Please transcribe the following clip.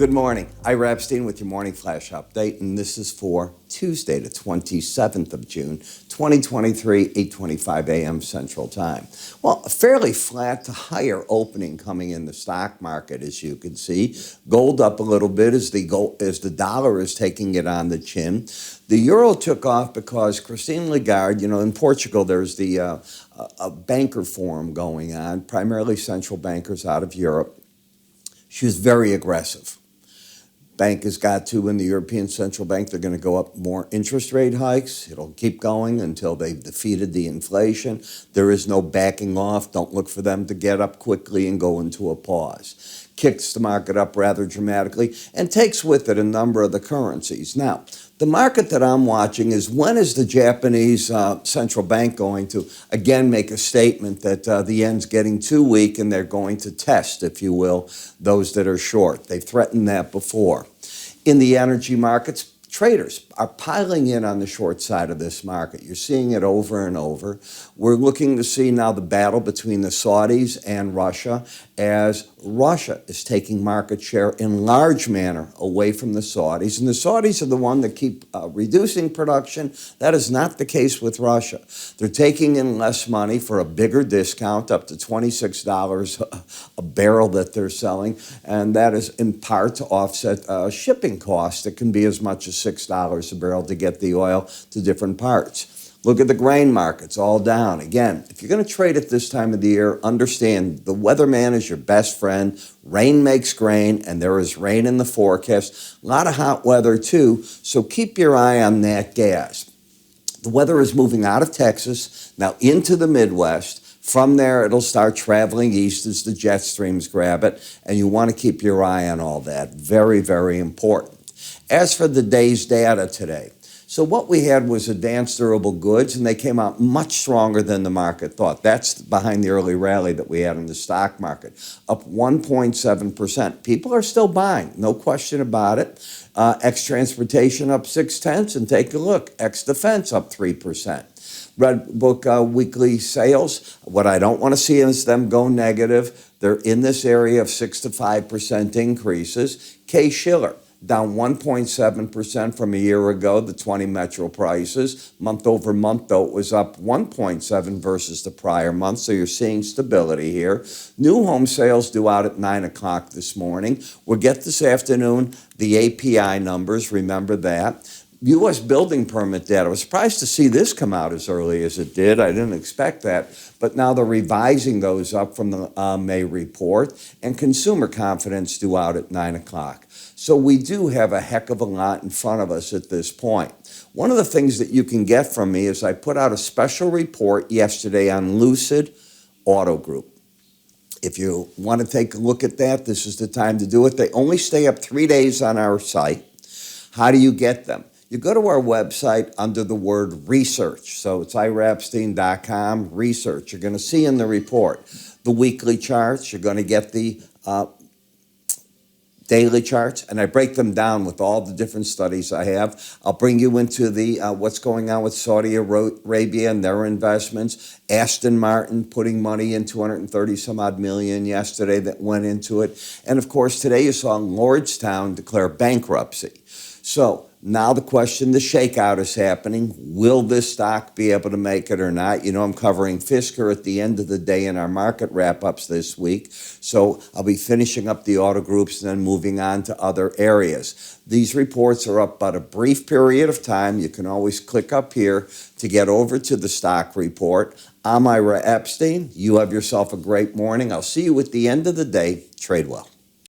Good morning. Ira Epstein with your morning flash update, and this is for Tuesday, the 27th of June, 2023, 8:25 a.m. Central Time. Well, a fairly flat to higher opening coming in the stock market, as you can see. Gold up a little bit as the dollar is taking it on the chin. The euro took off because Christine Lagarde, in Portugal, there's a banker forum going on, primarily central bankers out of Europe. She was very aggressive. Bank has got to, in the European Central Bank, they're going to go up more interest rate hikes. It'll keep going until they've defeated the inflation. There is no backing off. Don't look for them to get up quickly and go into a pause. Kicks the market up rather dramatically and takes with it a number of the currencies. Now, the market that I'm watching is, when is the Japanese central bank going to again make a statement that the yen's getting too weak and they're going to test, if you will, those that are short. They've threatened that before. In the energy markets, traders are piling in on the short side of this market. You're seeing it over and over. We're looking to see now the battle between the Saudis and Russia, as Russia is taking market share in large manner away from the Saudis. And the Saudis are the one that keep reducing production. That is not the case with Russia. They're taking in less money for a bigger discount, up to $26 a barrel that they're selling. And that is in part to offset shipping costs that can be as much as $6 a barrel to get the oil to different parts. Look at the grain markets, all down. Again, if you're going to trade at this time of the year, understand the weatherman is your best friend. Rain makes grain, and there is rain in the forecast. A lot of hot weather, too, so keep your eye on that gas. The weather is moving out of Texas, now into the Midwest. From there, it'll start traveling east as the jet streams grab it, and you want to keep your eye on all that. Very, very important. As for the day's data today, so what we had was advanced durable goods, and they came out much stronger than the market thought. That's behind the early rally that we had in the stock market, up 1.7%. People are still buying, no question about it. Ex-transportation up 0.6, and take a look, ex-defense up 3%. Redbook weekly sales, what I don't want to see is them go negative. They're in this area of 6 to 5% increases. Case-Shiller, down 1.7% from a year ago, the 20 metro prices. Month over month, though, it was up 1.7 versus the prior month, so you're seeing stability here. New home sales due out at 9 o'clock this morning. We'll get this afternoon the API numbers, remember that. U.S. building permit data. I was surprised to see this come out as early as it did. I didn't expect that. But now they're revising those up from the May report. And consumer confidence due out at 9 o'clock. So we do have a heck of a lot in front of us at this point. One of the things that you can get from me is I put out a special report yesterday on Lucid Auto Group. If you want to take a look at that, this is the time to do it. They only stay up 3 days on our site. How do you get them? You go to our website under the word research. So it's iraepstein.com, research. You're going to see in the report the weekly charts. You're going to get the daily charts, and I break them down with all the different studies I have. I'll bring you into the what's going on with Saudi Arabia and their investments. Aston Martin putting money in, 230 some odd million yesterday that went into it. And of course, today you saw Lordstown declare bankruptcy. So now the question, the shakeout is happening. Will this stock be able to make it or not? I'm covering Fisker at the end of the day in our market wrap-ups this week. So I'll be finishing up the auto groups and then moving on to other areas. These reports are up but a brief period of time. You can always click up here to get over to the stock report. I'm Ira Epstein. You have yourself a great morning. I'll see you at the end of the day. Trade well.